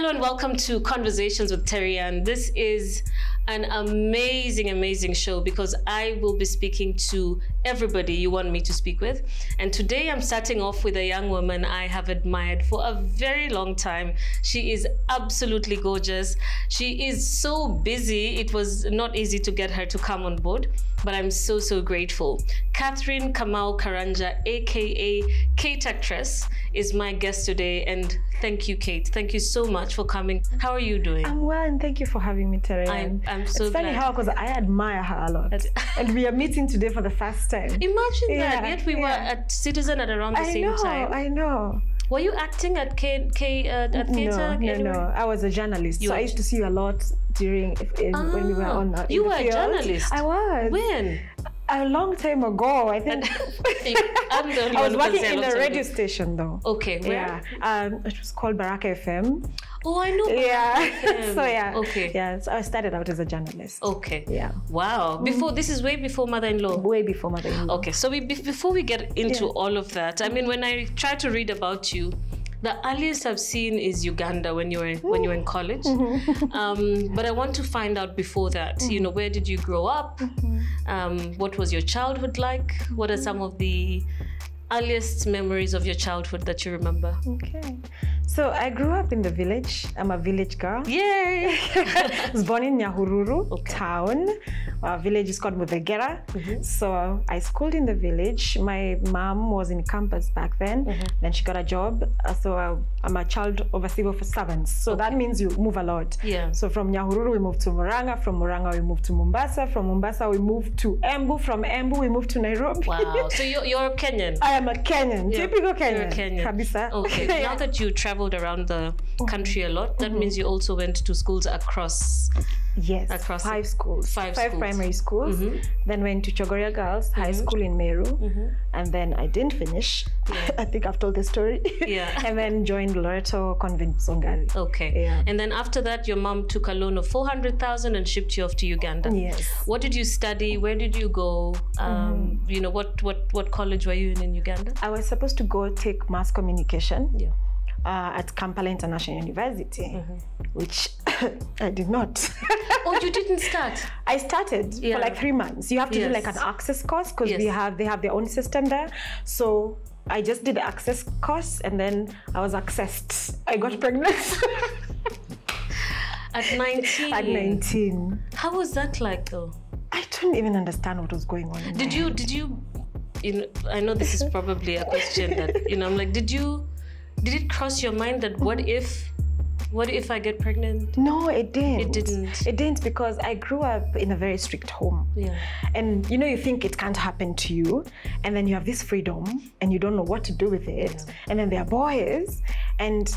Hello and welcome to Conversations with Terryanne. This is an amazing, amazing show because I will be speaking to everybody you want me to speak with. And today I'm starting off with a young woman I have admired for a very long time. She is absolutely gorgeous. She is so busy. It was not easy to get her to come on board, but I'm so, so grateful. Catherine Kamau Karanja, aka Kate Actress, is my guest today. And thank you, Kate. Thank you so much for coming. How are you doing? I'm well, and thank you for having me, Terryanne. I'm so glad. It's funny how, because I admire her a lot. And we are meeting today for the first time. Imagine that. Yet we were at Citizen at around the same time. I know. Were you acting at theatre? No. I was a journalist. So I used to see you a lot during when we were on the You were a journalist? I was. When? A long time ago, I think. I was working in a radio station, though. Okay, where? Yeah, it was called Baraka FM. Oh, I know. Yeah. So yeah. Okay. Yeah. So I started out as a journalist. Okay. Yeah. Wow. This is way before Mother-in-Law. Way before Mother-in-Law. Okay. So before we get into all of that, I mean, when I try to read about you, the earliest I've seen is Uganda when you were in college. But I want to find out before that, you know, where did you grow up? What was your childhood like? What are some of the earliest memories of your childhood that you remember? Okay. So I grew up in the village. I'm a village girl. Yay! I was born in Nyahururu town. Our village is called Mudegera. So I schooled in the village. My mom was in campus back then. Then she got a job. So I'm a child of a civil servant. So that means you move a lot. Yeah. So from Nyahururu we moved to Muranga. From Muranga we moved to Mombasa. From Mombasa we moved to Embu. From Embu we moved to Nairobi. Wow. So you're Kenyan? I am a Kenyan. Typical Kenyan. You're a Kenyan. Kabisa. Okay. Now that you traveled around the country a lot, that means you also went to schools across. Yes, across five schools. Five primary schools. Then went to Chogoria Girls High School in Meru. And then I didn't finish. I think I've told the story. Yeah. And then joined Loreto Convent Songari. Okay. Yeah. And then after that, your mom took a loan of 400,000 and shipped you off to Uganda. Yes. What did you study? Where did you go? You know, what college were you in Uganda? I was supposed to go take mass communication. Yeah. At Kampala International University, which I did not. Oh, you didn't start? I started for like 3 months. You have to do like an access course because they have their own system there. So I just did the access course and then I was accessed. I got pregnant. At 19? At 19. How was that like though? I don't even understand what was going on. Did you, you know, I know this is probably a question that, you know, I'm like, did it cross your mind that what if I get pregnant? No, it didn't. It didn't. It didn't because I grew up in a very strict home. Yeah. And you know, you think it can't happen to you, and then you have this freedom and you don't know what to do with it. Yeah. And then there are boys, and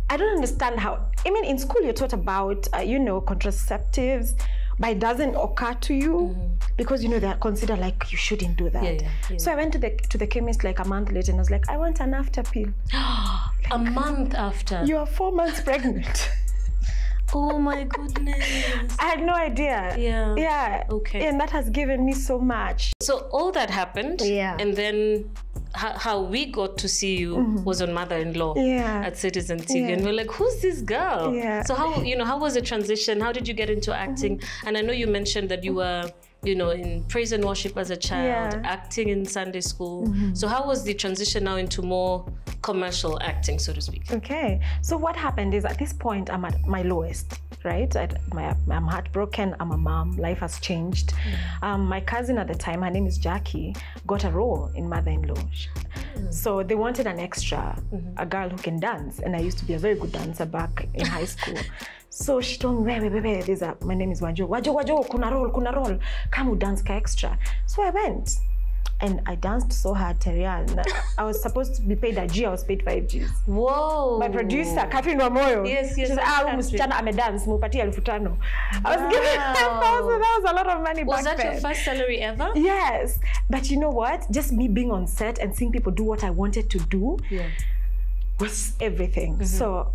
I don't understand how, I mean, in school you're taught about, you know, contraceptives, but it doesn't occur to you because, you know, they're considered like you shouldn't do that. Yeah. So I went to the chemist like a month later and I was like, I want an after pill. A month after? You are 4 months pregnant. Oh my goodness. I had no idea. Yeah. Yeah. Okay. And that has given me so much. So all that happened. Yeah. And then how we got to see you was on Mother-in-Law at Citizen TV. And we're like, who's this girl? Yeah. So how was the transition? How did you get into acting? And I know you mentioned that you were, you know, in praise and worship as a child, acting in Sunday school. So how was the transition now into more commercial acting, so to speak? Okay, so what happened is at this point I'm at my lowest, right? I'm heartbroken, I'm a mom, life has changed. My cousin at the time, her name is Jackie, got a role in Mother-in-Law. So they wanted an extra, a girl who can dance, and I used to be a very good dancer back in high school. So she told me, my name is Wajo, kuna roll, come dance ka extra. So I went. And I danced so hard, Terryanne. I was supposed to be paid a G, I was paid 5 Gs. Whoa. My producer, Catherine Kamau. Yes. She said, msichana amedance, mupatie 5,000. I was given 5,000, that was a lot of money back then. Was that your first salary ever? Yes. But you know what? Just me being on set and seeing people do what I wanted to do was everything. So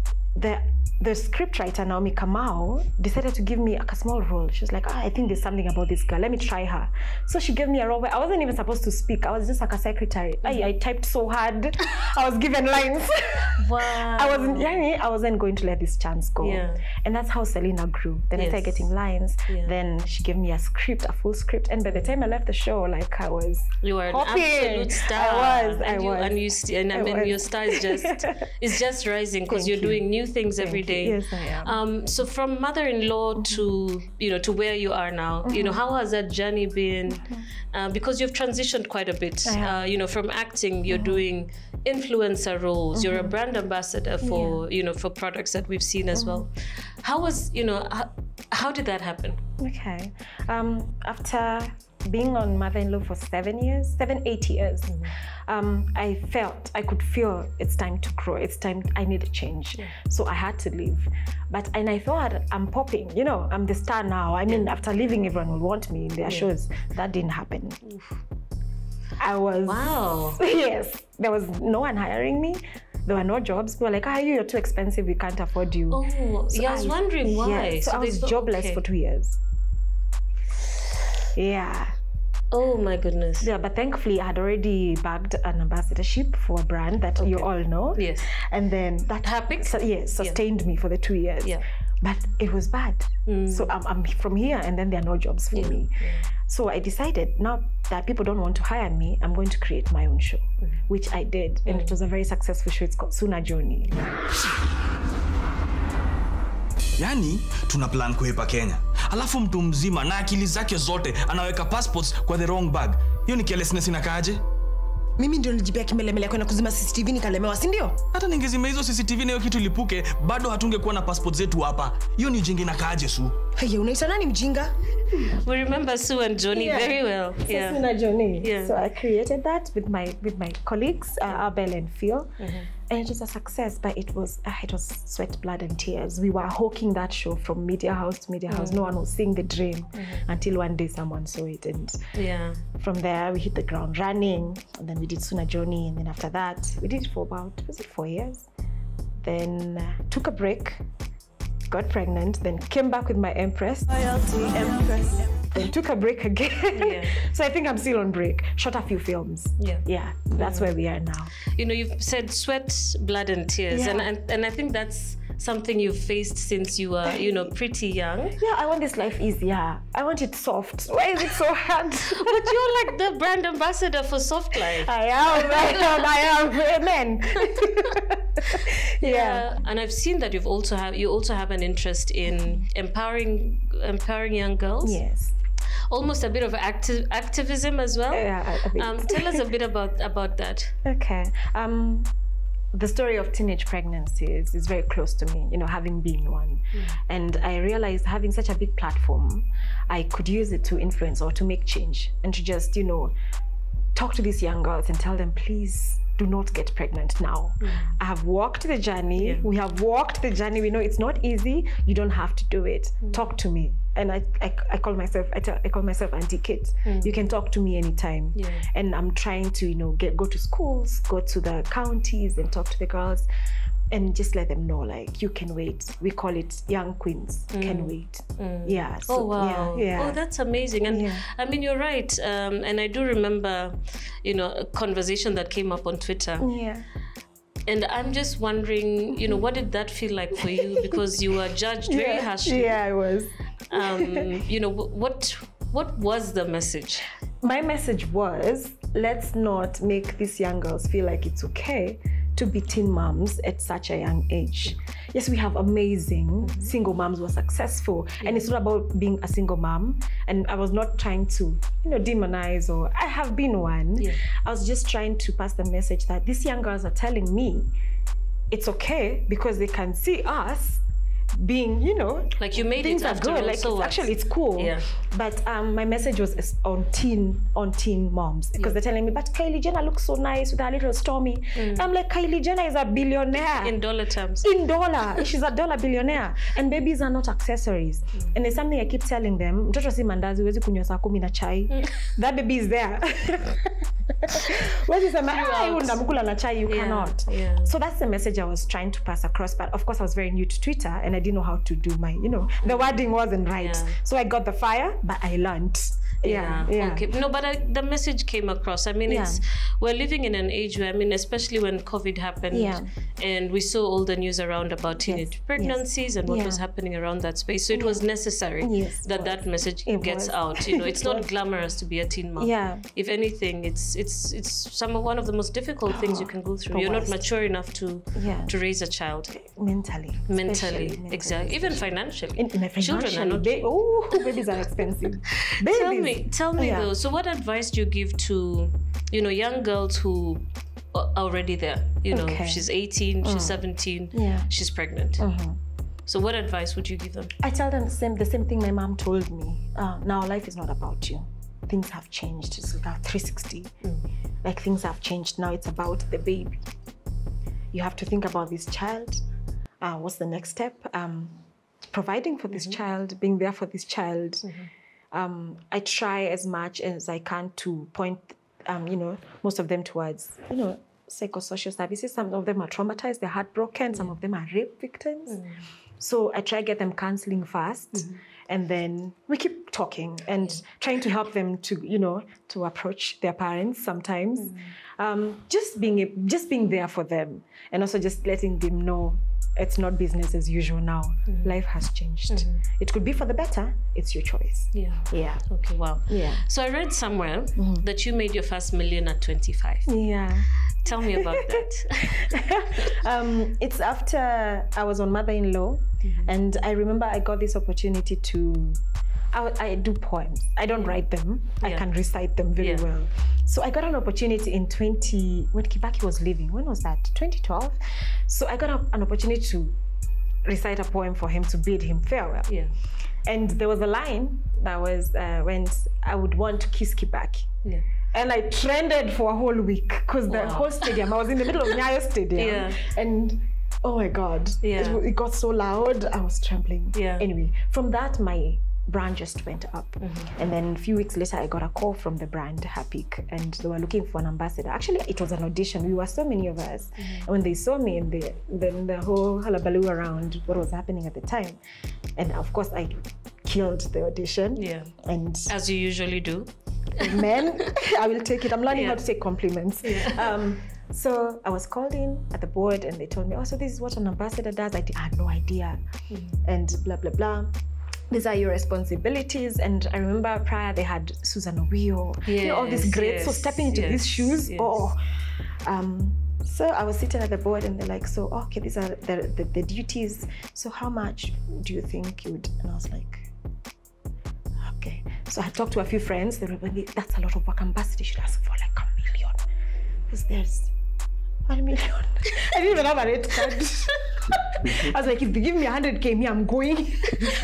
the scriptwriter Naomi Kamau decided to give me a small role. She was like, I think there's something about this girl. Let me try her. So she gave me a role where I wasn't even supposed to speak. I was just like a secretary. I typed so hard. I was given lines. Wow. I wasn't going to let this chance go. Yeah. And that's how Selena grew. Then I started getting lines. Yeah. Then she gave me a full script. And by the time I left the show, like I was You were an absolute star. I was. I mean, your star is just rising because you're doing new things every day. Yes, I am. So from mother-in-law to to where you are now, how has that journey been? Because you've transitioned quite a bit. From acting, you're doing influencer roles. You're a brand ambassador for for products that we've seen as well. How was how did that happen? Okay, after being on mother-in-law for 7, 8 years, I could feel it's time to grow. It's time, I need a change. Yeah. So I had to leave. And I thought I'm popping, I'm the star now. I mean, after leaving, everyone will want me in their shows. That didn't happen. Oof. I was... Wow. Yes. There was no one hiring me. There were no jobs. People were like, you're too expensive. We can't afford you. Oh, so I was wondering why. Yeah, so I was jobless for 2 years. Yeah. Oh my goodness. Yeah, but thankfully I had already bagged an ambassadorship for a brand that you all know. Yes. And then that happened. Sustained me for the 2 years. Yeah. But it was bad. So I'm from here and then there are no jobs for me. Yeah. So I decided now that people don't want to hire me, I'm going to create my own show, which I did. And it was a very successful show. It's called Suna Journey. Yani, tuna plan kuhepa Kenya. Alafu mtu mzima na akili zake zote anaweka passports kwa the wrong bag. Hiyo ni carelessness inakaaje? Mimi ndio nilijipea kimelemele kwenda kuzima CCTV nikalemewa, si ndio? Hata ningezima hizo CCTV na hiyo kitu ilipuke, bado hatungekuwa na passports zetu hapa. Hiyo ni ujinga inakaaje, Su? Hey, unaita nani mjinga? We remember Sue and Johnny very well. Yeah. Suna Journey. Yeah. So I created that with my colleagues, Abel and Phil. And it was a success, but it was sweat, blood, and tears. We were hawking that show from media house to media house. No one was seeing the dream until one day someone saw it. And from there, we hit the ground running. And then we did Suna Journey. And then after that, we did it for about, 4 years? Then took a break, got pregnant, then came back with my Empress. Then took a break again. So I think I'm still on break. Shot a few films. Yeah, that's where we are now. You've said sweat, blood, and tears, and I think that's something you've faced since you were, pretty young. Yeah, I want this life easier. I want it soft. Why is it so hard? But you're like the brand ambassador for soft life. I am. Amen. Yeah, and I've seen that you also have an interest in empowering young girls. Yes. Almost a bit of activism as well. Yeah, a bit. Tell us a bit about that. Okay. The story of teenage pregnancies is very close to me, having been one. And I realized having such a big platform, I could use it to influence or to make change and to just, talk to these young girls and tell them, please do not get pregnant now. I have walked the journey. Yeah. We have walked the journey. We know it's not easy. You don't have to do it. Talk to me. And I call myself Auntie Kit. You can talk to me anytime. Yeah. And I'm trying to go to schools, go to the counties and talk to the girls and just let them know, like, you can wait. We call it young queens can wait. Yeah. So, oh wow. Yeah. Oh, that's amazing. And I mean, you're right. And I do remember, a conversation that came up on Twitter. Yeah. And I'm just wondering, what did that feel like for you? Because you were judged very harshly. Yeah, I was. What was the message? My message was, let's not make these young girls feel like it's okay to be teen moms at such a young age. Yes, we have amazing single moms who are successful, and it's not about being a single mom. And I was not trying to, demonize, or I have been one. Yeah. I was just trying to pass the message that these young girls are telling me it's okay because they can see us being, like you made things it after are good. Like it's cool. Yeah. But my message was on teen moms, because they're telling me, but Kylie Jenner looks so nice with her little Stormy. I'm like, Kylie Jenner is a billionaire. In dollar terms. In dollar. She's a dollar billionaire. And babies are not accessories. And there's something I keep telling them, mtoto si mandazi, huwezi kunywa saa 10 na chai. That baby is there. When you say, you cannot. Yeah. So that's the message I was trying to pass across. But of course, I was very new to Twitter and I didn't know how to do my, the wording wasn't right. Yeah. So I got the fire, but I learned. Yeah. Okay. No, but the message came across. I mean, we're living in an age where, especially when COVID happened, and we saw all the news around about teenage pregnancies and what was happening around that space. So it was necessary that message gets out. It's not glamorous to be a teen mom. Yeah. If anything, it's one of the most difficult things you can go through. You're not mature enough to raise a child. Mentally, exactly. Even financially. Children are not. Babies are expensive. Tell me though, so what advice do you give to, young girls who are already there? She's 18, she's 17, she's pregnant. So what advice would you give them? I tell them the same thing my mom told me. Now life is not about you. Things have changed. It's like 360. Like things have changed. Now it's about the baby. You have to think about this child. What's the next step? Providing for this child, being there for this child. I try as much as I can to point, most of them towards, psychosocial services. Some of them are traumatized, they're heartbroken. Some of them are rape victims. So I try to get them counseling first. And then we keep talking and trying to help them to, to approach their parents sometimes. Just being there for them. And also just letting them know it's not business as usual now. Life has changed. It could be for the better. It's your choice. Yeah. Okay, wow. Yeah. So I read somewhere that you made your first million at 25. Yeah. Tell me about that. It's after I was on Mother-in-Law, and I remember I got this opportunity to. I do poems. I don't write them. I can recite them very well. So I got an opportunity in when Kibaki was living. When was that? 2012. So I got an opportunity to recite a poem for him to bid him farewell. Yeah. And there was a line that was when I would want to kiss Kibaki. Yeah. And I trended for a whole week because the whole stadium, I was in the middle of Nyayo Stadium. And oh my God, it got so loud. I was trembling. Yeah. Anyway, from that, my brand just went up. And then a few weeks later, I got a call from the brand Hapik, and they were looking for an ambassador. Actually, it was an audition. We were so many of us. And when they saw me, and the whole hullabaloo around what was happening at the time, and of course, I killed the audition. Yeah. And as you usually do. Men, I will take it. I'm learning how to take compliments. Yeah. So I was called in at the board, and they told me, "Oh, so this is what an ambassador does." I had no idea, and blah blah blah. These are your responsibilities. And I remember prior they had Susan Owio, all these greats. So stepping into these shoes, so I was sitting at the board, and they're like, "So okay, these are the duties. So how much do you think you would?" And I was like, "Okay." So I talked to a few friends. They were like, "That's a lot of work. Ambassador should ask for like $1 million, because there's $1 million." I didn't even have a rate card. I was like, if they give me 100K, me, I'm going.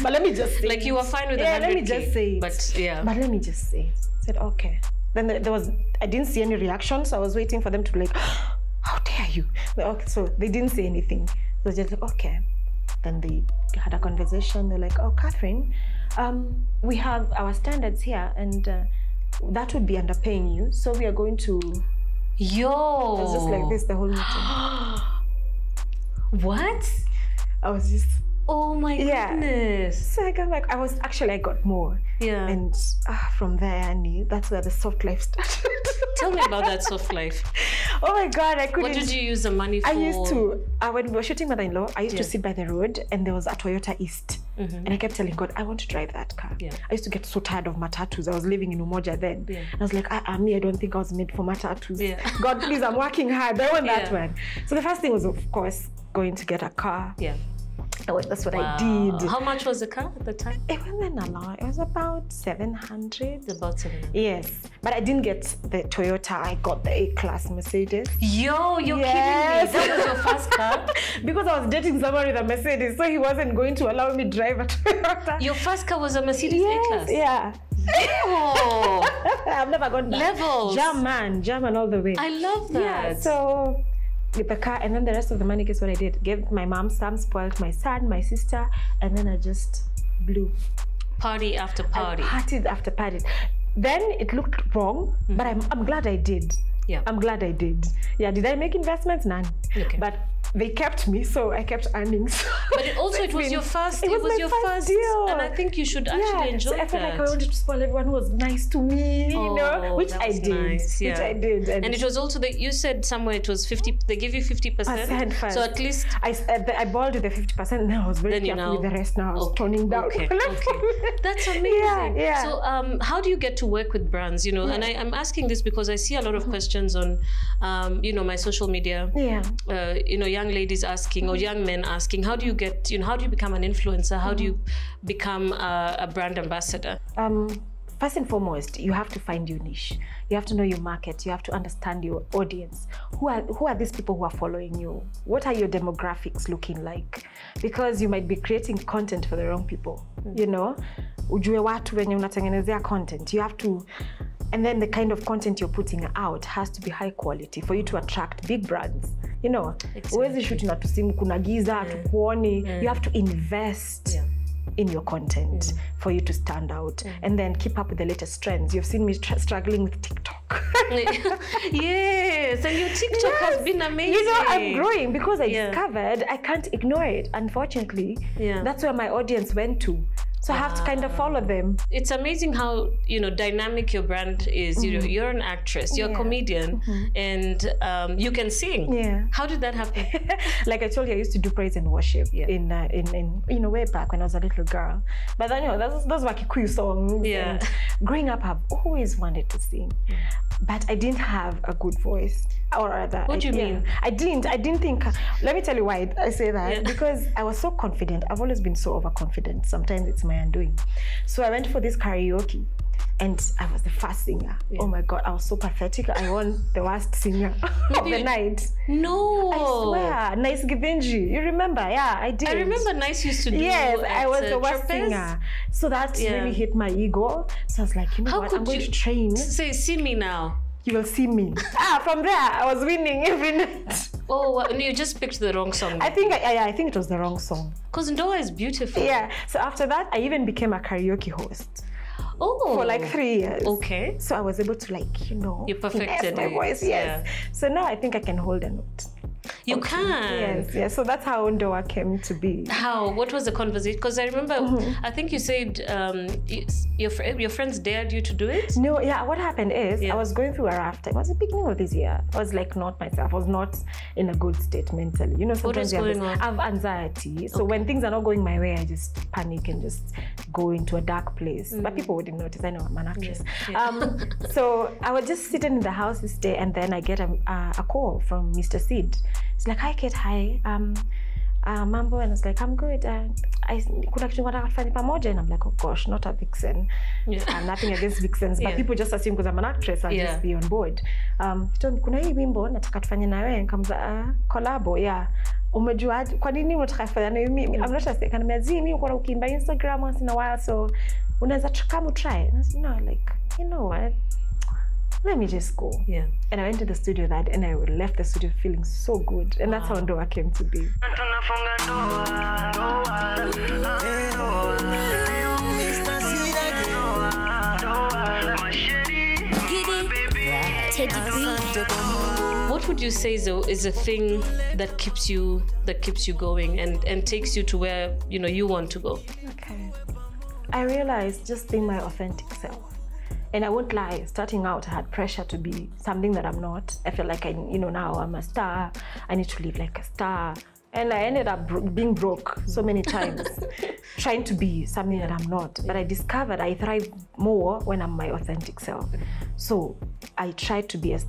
But let me just say, like, you were fine with 100K. Let me just say, but let me just say. I said, okay. Then I didn't see any reaction, so I was waiting for them to like, how dare you? Like, okay, so they didn't say anything. So just like, okay. Then they had a conversation. They're like, "Oh, Catherine, we have our standards here, and that would be underpaying you. So we are going to." It was just like this the whole meeting. What? I was just. Oh my goodness. So I got more. Yeah. And from there, Annie, that's where the soft life started. Tell me about that soft life. Oh my God, I couldn't. What did you use the money for? I used to, when we were shooting Mother-in-Law, I used to sit by the road, and there was a Toyota East. And I kept telling God, I want to drive that car. Yeah. I used to get so tired of matatus. I was living in Umoja then. Yeah. And I was like, I don't think I was made for matatus. Yeah. God, please, I'm working hard. I want that one. So the first thing was, of course, going to get a car. Yeah. That's what I did. How much was the car at the time? It wasn't a lot. It was about 700. About 700. Yes. But I didn't get the Toyota. I got the A-class Mercedes. Yo, you're kidding me. That was your first car? Because I was dating somebody with a Mercedes, so he wasn't going to allow me to drive a Toyota. Your first car was a Mercedes A-class? Yeah. Oh. I've never gone back. Levels. German all the way. I love that. Yeah, so with the car, and then the rest of the money, guess what I did? Gave my mom some, spoiled my son, my sister, and then I just blew. Party after party. I partied after party. then it looked wrong, but I'm glad I did. Yeah. I'm glad I did. Yeah, did I make investments? None. Okay. But they kept me, so I kept earning. But it was your first. It was your first deal, and I think you should actually enjoy so I felt like I wanted to spoil everyone who was nice to me, you know, which I did. Nice. Yeah. Which I did. And it was also that you said somewhere it was 50. They give you 50%. First. So at least I balled with the 50%. And then I was very careful with the rest. Now I was toning down. Okay. That's amazing. Yeah. So how do you get to work with brands? You know, and I'm asking this because I see a lot of questions on, you know, my social media. Yeah. You know, young ladies asking or young men asking, how do you get, you know, how do you become an influencer? How do you become a brand ambassador? First and foremost, you have to find your niche. You have to know your market. You have to understand your audience. Who are these people who are following you? What are your demographics looking like? Because you might be creating content for the wrong people. You know, ujue watu wenye unatengenezea content. You have to, and then the kind of content you're putting out has to be high quality for you to attract big brands. You know, huwezi shoot na tusimu kuna giza tukuoni. You have to invest in your content for you to stand out and then keep up with the latest trends. You've seen me struggling with TikTok. Yes, and your TikTok has been amazing. You know, I'm growing because I discovered I can't ignore it. Unfortunately, that's where my audience went to. So I have to kind of follow them. It's amazing how, you know, dynamic your brand is. You know, you're an actress, you're a comedian, and you can sing. Yeah. How did that happen? Like I told you, I used to do praise and worship in you know, way back when I was a little girl. But then, you know, those were Kikuyu songs. Yeah. And growing up, I've always wanted to sing, but I didn't have a good voice. Or rather, what do you mean? I didn't think. Let me tell you why I say that. Because I was so confident. I've always been so overconfident. Sometimes it's my undoing. So I went for this karaoke, and I was the first singer. Oh my God, I was so pathetic. I won the worst singer of the night. No, I swear. Nice Givenchy. You remember? Yeah, I did. I remember Nice used to do. Yes, I was the worst singer. So that really hit my ego. So I was like, you know what? I'm going to train. Say, see me now. You will see me. From there, I was winning every night. Oh, you just picked the wrong song. I think it was the wrong song. Because Ndoa is beautiful. Yeah. So after that, I even became a karaoke host. Oh. For like 3 years. Okay. So I was able to, like, you know, you perfected my voice. Yes. Yeah. So now I think I can hold a note. You can. Yes. So that's how Ndoa came to be. How? What was the conversation? Because I remember, I think you said your friends dared you to do it? No, what happened is I was going through a rough time. It was the beginning of this year. I was like not myself. I was not in a good state mentally. You know, sometimes I have anxiety. So when things are not going my way, I just panic and just go into a dark place. But people wouldn't notice. I know I'm an actress. So I was just sitting in the house this day, and then I get a call from Mr. Sid. It's like, hi Kate, hi. Mambo, and I was like, I'm good. Kuna kitu nataka tufanye pamoja, and I'm like, oh gosh, not a vixen. Nothing against vixens, but people just assume because I'm an actress, I'll just be on board. Kuna hii wimbo nataka tufanye na wewe, nikamza collabo, umejua kwa nini unataka kufanya na mimi? I'm not just kana mimi uko ukiimba Instagram once in a while, so unaweza kama try. And I said, no, like, you know what? Let me just go. Yeah. And I went to the studio and I left the studio feeling so good. And that's how Ndoa came to be. What would you say is a thing that keeps you going and takes you to where you want to go? Okay. I realized just being my authentic self. And I won't lie, starting out, I had pressure to be something that I'm not. I felt like now I'm a star. I need to live like a star. And I ended up being broke so many times, trying to be something that I'm not. But I discovered I thrive more when I'm my authentic self. So I try to be as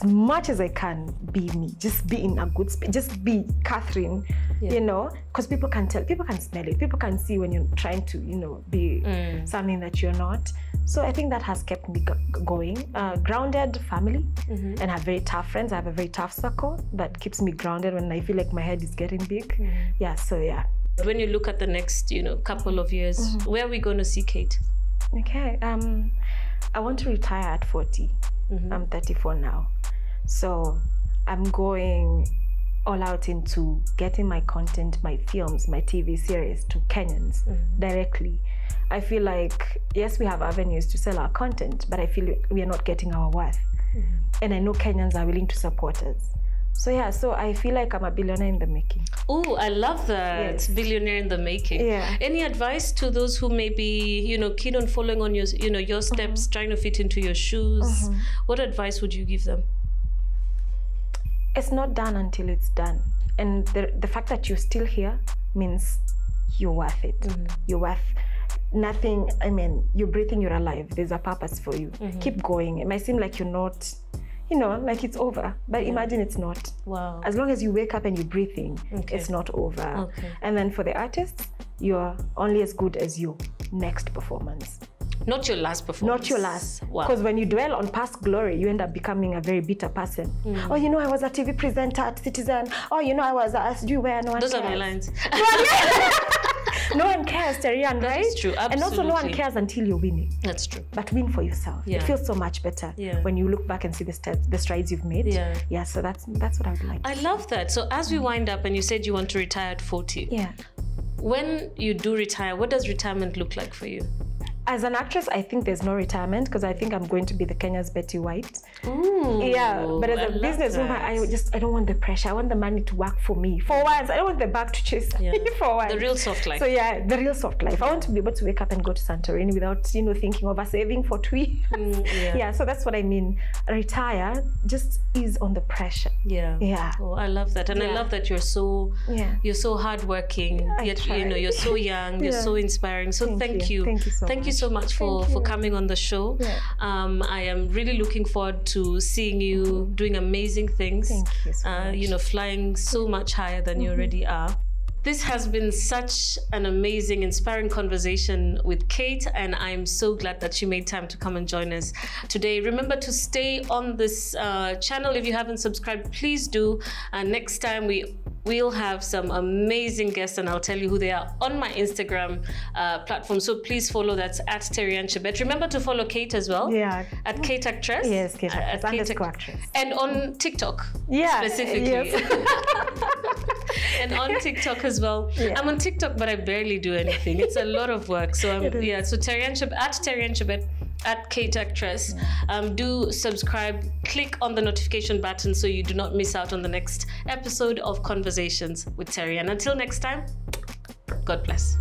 much as I can be me, just be in a good space, just be Catherine, because people can tell, people can smell it, people can see when you're trying to, be something that you're not. So I think that has kept me going. Grounded family, and I have very tough friends. I have a very tough circle that keeps me grounded when I feel like my head is getting big. When you look at the next, couple of years, where are we going to see Kate? Okay, I want to retire at 40. I'm 34 now. So I'm going all out into getting my content, my films, my TV series to Kenyans directly. I feel like, yes, we have avenues to sell our content, but I feel we are not getting our worth. And I know Kenyans are willing to support us. So yeah, so I feel like I'm a billionaire in the making. Oh, I love that. Yes. Billionaire in the making. Yeah. Any advice to those who may be, keen on following on your, your steps, trying to fit into your shoes? What advice would you give them? It's not done until it's done. And the fact that you're still here means you're worth it. You're worth nothing. I mean, you're breathing, you're alive. There's a purpose for you. Keep going. It might seem like you're not, like it's over, but imagine it's not. Wow. As long as you wake up and you're breathing, it's not over. Okay. And then for the artists, you're only as good as your next performance. Not your last performance. Not your last. Wow. Because when you dwell on past glory, you end up becoming a very bitter person. Oh, I was a TV presenter at Citizen. Oh, I was asked you where no one Those cares. are my lines. No one cares, Terryanne, right? That's true, And also no one absolutely. cares until you're winning. That's true. But win for yourself. Yeah. It feels so much better Yeah. when you look back and see the strides you've made. Yeah, so that's what I would like to I say. love that. So as we wind up, and you said you want to retire at 40. Yeah. When you do retire, what does retirement look like for you? As an actress, I think there's no retirement because I think I'm going to be the Kenya's Betty White. Ooh, Yeah, but as I a love businesswoman, that. I don't want the pressure. I want the money to work for me. For once, I don't want the bag to chase me for once. The real soft life. So yeah, the real soft life. I want to be able to wake up and go to Santorini without, thinking of a saving for 2 years. Yeah, so that's what I mean. Retire, just ease on the pressure. Yeah. Yeah. Oh, I love that. And I love that you're so hardworking. Yet, you're so young, you're so inspiring. So thank you. Thank you so Thank much. you so much for coming on the show. Yeah. I am really looking forward to seeing you doing amazing things. Thank you so much. Flying so much higher than you already are. This has been such an amazing, inspiring conversation with Kate, and I'm so glad that she made time to come and join us today. Remember to stay on this channel. If you haven't subscribed, please do. Next time we'll have some amazing guests, and I'll tell you who they are on my Instagram platform. So please follow. That's at Terryanne Chebet. Remember to follow Kate as well. Yeah. At Kate Actress. Yes, Kate Actress. At Kate Underscore Actress. And on TikTok. Yeah. Specifically. Yes. And on TikTok as well. Yeah. I'm on TikTok, but I barely do anything. It's a lot of work. So so Terryanne Chebet at Kate Actress. Do subscribe, click on the notification button so you do not miss out on the next episode of Conversations with Terryanne. Until next time, God bless.